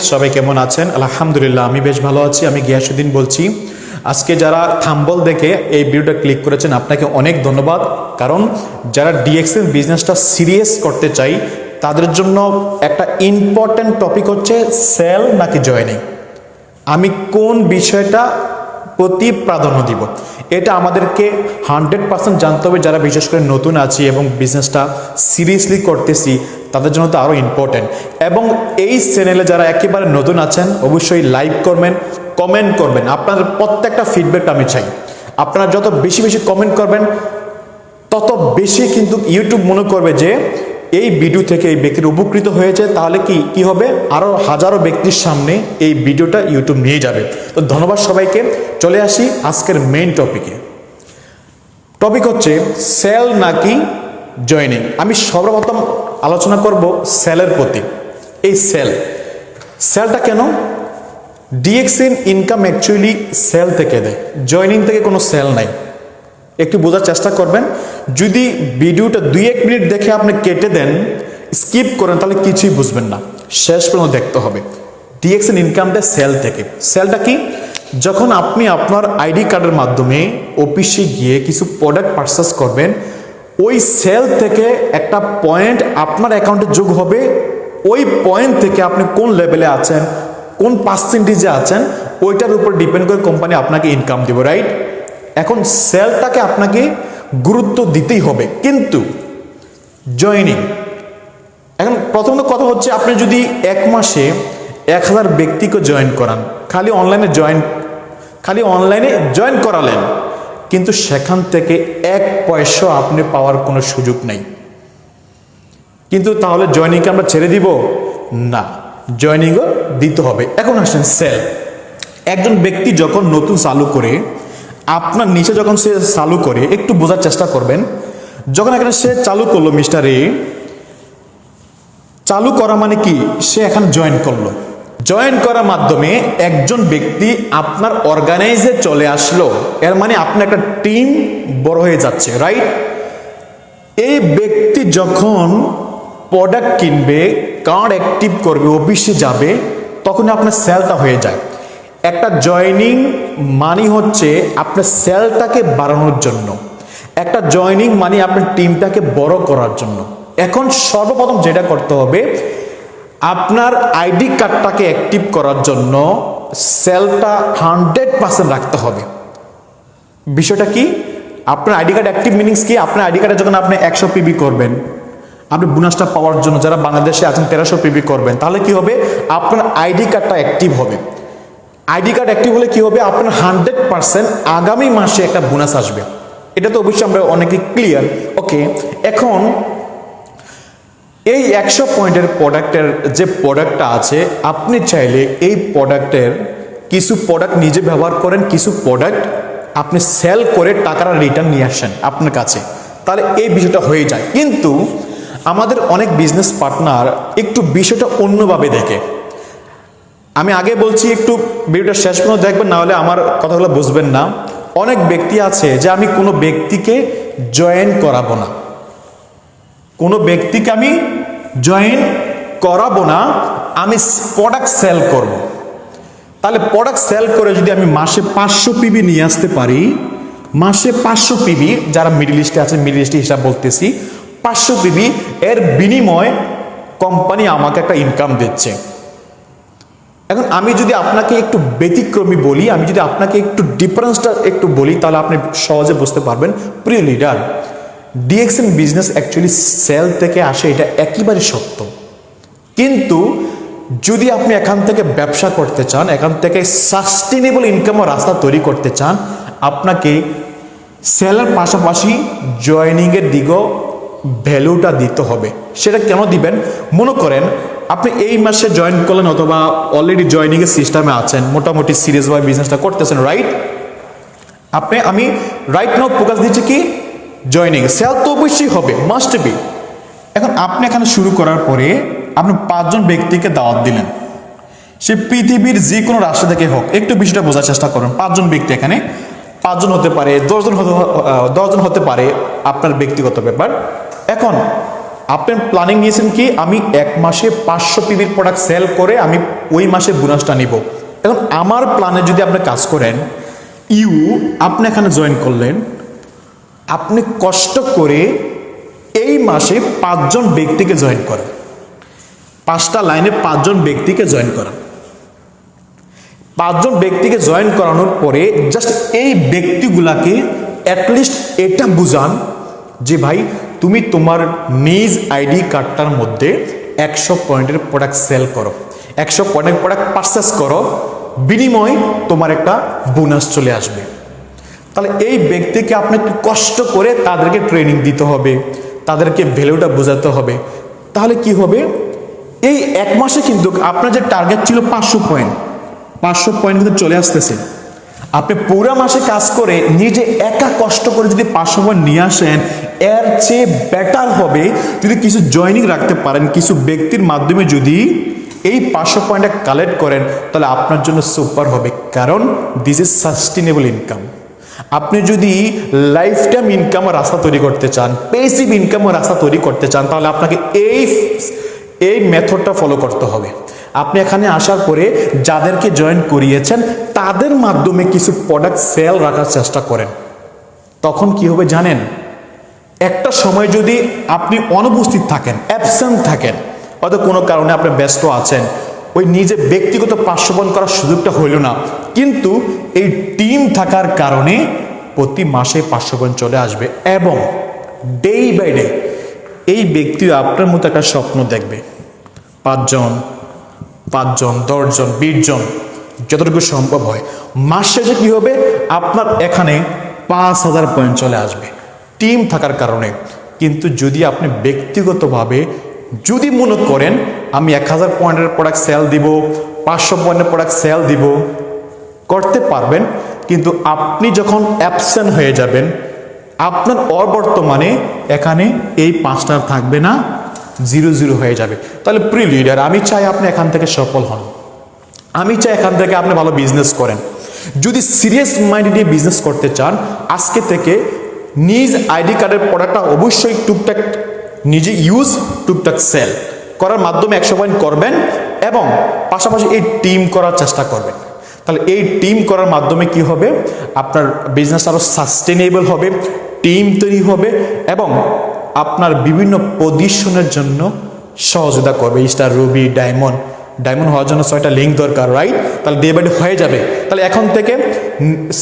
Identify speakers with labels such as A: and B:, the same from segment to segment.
A: সবাই কেমন আছেন? আলহামদুলিল্লাহ আমি বেশ ভালো আছি। আমি গিয়াসউদ্দিন বলছি। আজকে যারা থাম্বল দেখে এই ভিডিওটা ক্লিক করেছেন আপনাকে অনেক ধন্যবাদ। কারণ যারা ডিএক্সএন বিজনেসটা সিরিয়াস করতে চাই তাদের জন্য একটা ইম্পর্ট্যান্ট টপিক হচ্ছে সেল নাকি জয়েনিং। আমি কোন বিষয়টা প্রতি প্রাধান্য দিব এটা আমাদেরকে 100% জানতে হবে। যারা বিশেষ করে নতুন আছি এবং বিজনেসটা সিরিয়াসলি করতেছি তাদের জন্য তো আরও ইম্পর্টেন্ট। এবং এই চ্যানেলে যারা একেবারে নতুন আছেন অবশ্যই লাইক করবেন, কমেন্ট করবেন। আপনাদের প্রত্যেকটা ফিডব্যাকটা আমি চাই। আপনারা যত বেশি বেশি কমেন্ট করবেন তত বেশি কিন্তু ইউটিউব মনে করবে যে এই ভিডিও থেকে এই ব্যক্তির উপকৃত হয়েছে, তাহলে কি হবে, আরও হাজারো ব্যক্তির সামনে এই ভিডিওটা ইউটিউব নিয়ে যাবে। তো ধন্যবাদ সবাইকে। চলে আসি আজকের মেইন টপিকে। টপিক হচ্ছে সেল নাকি জয়েনিং। আমি সর্বপ্রথম আলোচনা করব সেলের প্রতি। এই সেলটা কেন? ডিএক্সএন ইনকাম অ্যাকচুয়ালি সেল থেকে দেয়, জয়েনিং থেকে কোনো সেল নাই। একটু বোঝার চেষ্টা করবেন। যদি ভিডিওটা 2-1 মিনিট দেখে আপনি কেটে দেন, স্কিপ করেন, তাহলে কিছুই বুঝবেন না। শেষ পর্যন্ত দেখতে হবে। ডিএক্সএন ইনকাম দেয় সেল থেকে। সেলটা কি? যখন আপনি আপনার আইডি কার্ডের মাধ্যমে অফিসে গিয়ে কিছু প্রোডাক্ট পারচেস করবেন, ওই সেল থেকে একটা পয়েন্ট আপনার অ্যাকাউন্টে যোগ হবে। ওই পয়েন্ট থেকে আপনি কোন লেভেলে আছেন, কোন পার্সেন্টেজে আছেন, ওইটার উপর ডিপেন্ড করে কোম্পানি আপনাকে ইনকাম দেবে, রাইট? এখন সেলটাকে আপনাকে গুরুত্ব দিতেই হবে। কিন্তু জয়েনিং, এখন প্রথমত কথা হচ্ছে আপনি যদি 1 মাসে 1000 ব্যক্তিকে জয়েন করান, খালি অনলাইনে জয়েন করালেন, কিন্তু সেখান থেকে 1 পয়সা আপনি পাওয়ার কোনো সুযোগ নেই। কিন্তু তাহলে জয়েনিংকে আমরা ছেড়ে দিব? না, জয়েনিংও দিতে হবে। এখন আসেন সেল। একজন ব্যক্তি যখন নতুন চালু করে, আপনার নিচে যখন সে চালু করে, একটু বোঝার চেষ্টা করবেন। যখন এখানে সে চালু করলো, মিস্টার এ চালু করা মানে কি? সে এখানে জয়েন করলো। জয়েন করার মাধ্যমে একজন ব্যক্তি আপনার অর্গানাইজে চলে আসলো, এর মানে আপনার একটা টিম বড় হয়ে যাচ্ছে, রাইট? এই ব্যক্তি যখন প্রোডাক্ট কিনবে, কার্ড অ্যাক্টিভ করবে, অফিসে যাবে, তখন আপনার সেলটা হয়ে যায়। একটা জয়েনিং মানি হচ্ছে আপনার সেলটাকে বাড়ানোর জন্য, একটা জয়েনিং মানি আপনার টিমটাকে বড় করার জন্য। এখন সর্বপ্রথম যেটা করতে হবে, আপনার আইডি কার্ডটাকে অ্যাক্টিভ করার জন্য সেলটা 100% রাখতে হবে। বিষয়টা কি? আপনার আইডি কার্ড অ্যাক্টিভ মিনিংস কি? আপনার আইডি কার্ডে যখন আপনি 100 পিবি করবেন, আপনি বোনাসটা পাওয়ার জন্য যারা বাংলাদেশে আছেন 1300 পিবি করবেন, তাহলে কি হবে? আপনার আইডি কার্ডটা অ্যাক্টিভ হবে। আইডি কার্ড অ্যাক্টিভ হলে কি হবে? আপনার 100% আগামী মাসে একটা বোনাস আসবে। এটা তো অবশ্যই আমরা অনেকে ক্লিয়ার। ওকে, এখন এই 100 পয়েন্টের প্রোডাক্টের যে প্রোডাক্টটা আছে, আপনি চাইলে এই প্রোডাক্টের কিছু প্রোডাক্ট নিজে ব্যবহার করেন, কিছু প্রোডাক্ট আপনি সেল করে টাকাটা রিটার্ন নিয়ে আসেন আপনার কাছে, তাহলে এই বিষয়টা হয়ে যায়। কিন্তু আমাদের অনেক বিজনেস পার্টনার একটু বিষয়টা অন্যভাবে দেখে। আমি আগে বলছি, একটু ভিডিওটা শেষ পর্যন্ত দেখবেন, না হলে আমার কথাগুলো বুঝবেন না। অনেক ব্যক্তি আছে যে আমি কোনো ব্যক্তিকে জয়েন করাবো না, কোনো ব্যক্তিকে আমি জয়েন করাবো না, আমি প্রোডাক্ট সেল করব। তাহলে প্রোডাক্ট সেল করে যদি আমি মাসে 500 পিবি নিয়ে আসতে পারি, মাসে 500 পিবি, যারা মিডল ইস্টে আছে, মিডল ইস্টে হিসাব বলতেছি, 500 পিবি, এর বিনিময়ে কোম্পানি আমাকে একটা ইনকাম দিচ্ছে। এখন আমি যদি আপনাকে একটু ব্যতিক্রমী বলি, আমি যদি আপনাকে একটু ডিফারেন্সটা একটু বলি, তাহলে আপনি সহজে বুঝতে পারবেন। প্রিয় leader, DXN business actually sale থেকে আসে, এটা একেবারে সত্য। কিন্তু যদি আপনি এখান থেকে ব্যবসা করতে চান, এখান থেকে সাস্টেনেবল ইনকামের রাস্তা তৈরি করতে চান, আপনাকে সেলের পাশাপাশি জয়েনিংয়ের দিকেও ভ্যালুটা দিতে হবে। সেটা কেন দিবেন? মনে করেন আপনি এই মাসে জয়েন করলেন, অথবা অলরেডি জয়েনিংয়ের সিস্টেমে আছেন, মোটামুটি সিরিয়াসভাবে বিজনেসটা করতেছেন, রাইট? আমি রাইট নাও ফোকাস দিচ্ছি কি? জয়েনিং। সেল তো অবশ্যই হবে, মাস্ট বি। এখন আপনি এখানে শুরু করার পরে আপনি 5 জন ব্যক্তিকে দাওয়াত দিলেন, সে পৃথিবীর যে কোনো রাষ্ট্র থেকে হোক। একটু বিষয়টা বোঝার চেষ্টা করুন। 5 জন ব্যক্তি, এখানে 5 জন হতে পারে, 10 জন হতে পারে, আপনার ব্যক্তিগত ব্যাপার। এখন আপনি প্ল্যানিং নিয়েছেন কি আমি 1 মাসে 500 পিবির প্রোডাক্ট সেল করে আমি ওই মাসে বোনাসটা নিব। এখন আমার প্ল্যানে যদি আপনি কাজ করেন, আপনি এখানে জয়েন করলেন, আপনি কষ্ট করে এই মাসে 5 জন ব্যক্তিকে জয়েন করেন, 5টা লাইনে 5 জন ব্যক্তিকে জয়েন করেন। 5 জন ব্যক্তিকে জয়েন করানোর পরে জাস্ট এই ব্যক্তিগুলাকে অ্যাটলিস্ট এটা বুঝান যে ভাই তুমি তোমার নিজ আইডি কার্ডটার মধ্যে 100 পয়েন্টের প্রোডাক্ট সেল করো, 100 পয়েন্টের প্রোডাক্ট পারচেস করো, বিনিময়ে তোমার একটা বোনাস চলে আসবে। তাহলে এই ব্যক্তিকে আপনাকে কষ্ট করে তাদেরকে ট্রেনিং দিতে হবে, তাদেরকে ভ্যালুটা বোঝাতে হবে। তাহলে কি হবে, এই 1 মাসে কিন্তু আপনার যে টার্গেট ছিল 500 পয়েন্ট, 500 পয়েন্ট কিন্তু চলে আসতেছে। আপনি পুরো মাসে কাজ করে নিজে একা কষ্ট করে যদি 500 পয়েন্ট নিয়ে আসেন, এর চেয়ে বেটার হবে যদি কিছু জয়েনিং রাখতে পারেন, কিছু ব্যক্তির মাধ্যমে যদি এই 500 পয়েন্টটা কালেক্ট করেন, তাহলে আপনার জন্য সুপার হবে। কারণ দিস ইজ সাস্টেনেবল ইনকাম। আপনি যদি লাইফ টাইম ইনকামের রাস্তা তৈরি করতে চান, পেসিভ ইনকামের রাস্তা তৈরি করতে চান, তাহলে আপনাকে এই মেথডটা ফলো করতে হবে। আপনি এখানে আসার পরে যাদেরকে জয়েন করিয়েছেন তাদের মাধ্যমে কিছু প্রোডাক্ট সেল রাখার চেষ্টা করেন। তখন কি হবে জানেন, একটা সময় যদি আপনি অনুপস্থিত থাকেন, অ্যাবসেন্ট থাকেন, হয়তো কোনো কারণে আপনি ব্যস্ত আছেন, ওই নিজে ব্যক্তিগত 500 পয়েন্ট করার সুযোগটা হইল না, কিন্তু এই টিম থাকার কারণে প্রতি মাসে 500 পয়েন্ট চলে আসবে। এবং ডে বাই ডে এই ব্যক্তি আপনার মতো একটা স্বপ্ন দেখবে, 5 জন, 10 জন, 20 জন, যতটুকু সম্ভব হয়। মাস শেষে কি হবে, আপনার এখানে 5000 পয়েন্ট চলে আসবে টিম থাকার কারণে। কিন্তু যদি আপনি ব্যক্তিগতভাবে যদি মনে করেন আমি 1000 পয়েন্টের প্রোডাক্ট সেল দিব, 500 পয়েন্টের প্রোডাক্ট সেল দিব, করতে পারবেন। কিন্তু আপনি যখন অ্যাবসেন্ট হয়ে যাবেন, আপনার অবর্তমানে এখানে এই 5টা থাকবে না, 0 হয়ে যাবে। তাহলে প্রি লিডার, আমি চাই আপনি এখান থেকে সফল হন, আমি চাই এখান থেকে আপনি ভালো বিজনেস করেন। যদি সিরিয়াস মাইন্ড নিয়ে বিজনেস করতে চান, আজকে থেকে নিজ আইডি কার্ডের প্রোডাক্টটা অবশ্যই টুকটাক নিজে ইউজ, টুকটাক সেল করার মাধ্যমে 100 পয়েন্ট করবেন এবং পাশাপাশি এই টিম করার চেষ্টা করবেন। তাহলে এই টিম করার মাধ্যমে কি হবে, আপনার বিজনেস আরও সাস্টেনেবল হবে, টিম তৈরি হবে এবং আপনার বিভিন্ন পজিশনের জন্য সহযোগিতা করবে। স্টার, রুবি, ডায়মন্ড হওয়ার জন্য 6টা লিঙ্ক দরকার, রাইট? তাহলে ডে বাই ডে হয়ে যাবে। তাহলে এখন থেকে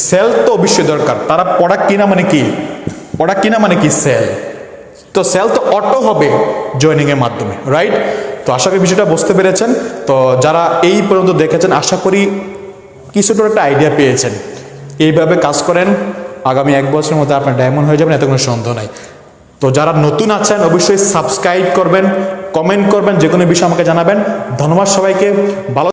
A: সেল তো অবশ্যই দরকার। তারা প্রোডাক্ট কিনা মানে কি, প্রোডাক্ট কিনা মানে কি সেল, তো সেল তো অটো হবে জয়েনিংয়ের মাধ্যমে, রাইট? তো আশা করি বিষয়টা বুঝতে পেরেছেন। তো যারা এই পর্যন্ত দেখেছেন, আশা করি কিছুটা একটা আইডিয়া পেয়েছেন। এইভাবে কাজ করেন, আগামী 1 বছরের মধ্যে আপনার ডায়মন্ড হয়ে যাবেন, এত কোনো সন্দেহ নাই। তো যারা নতুন আছেন অবশ্যই সাবস্ক্রাইব করবেন, কমেন্ট করবেন, যে কোনো বিষয় আমাকে জানাবেন। ধন্যবাদ সবাইকে, ভালো